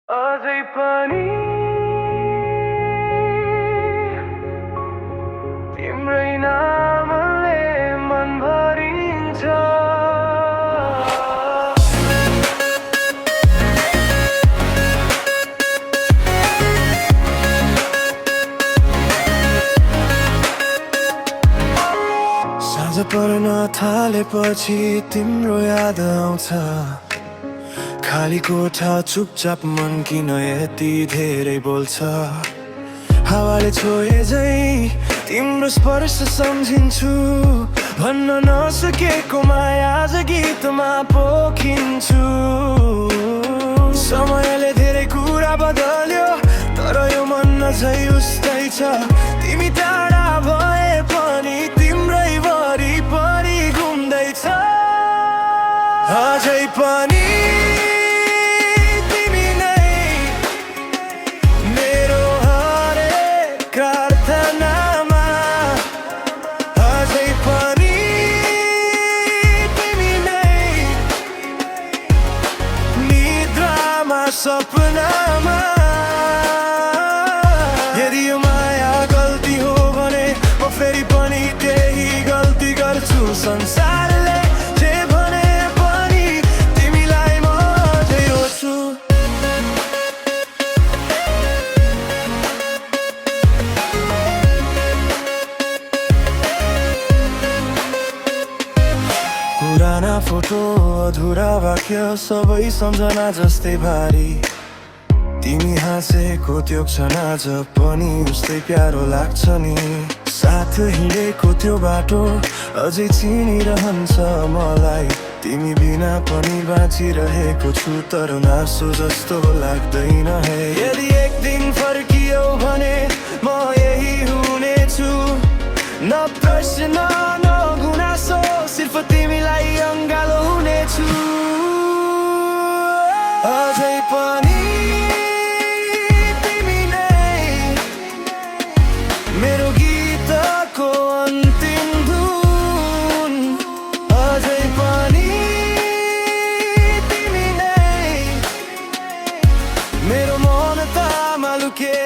अझै पनि तिम्रै नामले मन भरिन्छ। साँझ पर्न थालेपछि तिम्रो याद आउँछ। खाली कोठा चुपचाप मन किन यति धेरै बोल्छ। हावाले छोए झै तिम्रो स्पर्श सम्झिन्छु। भन्न नसकेको माया आज गीतमा पोखिन्छु। समयले धेरै कुरा बदल्यो तर यो मन अझै उस्तै छ। तिमी टाढा भए पनि तिम्रै वरिपरि घुम्दैछ। अझै पनि सपनामा यदि यो माया गल्ती हो भने म फेरि पनि त्यही गल्ती गर्छु। संसारले जे भने पनि तिमीलाई म अझै रोज्छु। पुराना फोटो अधुरा वाक्य सबै सम्झना जस्तै भारी। तिमी हाँसेको त्यो क्षण आज पनि उस्तै प्यारो लाग्छ नि। साथ हिँडेको त्यो बाटो अझै चिनिरहन्छ मलाई। तिमी बिना पनि बाँचिरहेको छु तर नासो जस्तो लाग्दैन है। यदि एक दिन फर्कियो भने म यही हुनेछु। न प्रश्न न गुनासो सिर्फ तिमीलाई अङ्गालो हुनेछु। अझै पनि तिमी नै मेरो गीतको अन्तिम धुन। अझै पनि तिमी नै मेरो मन तामा लुके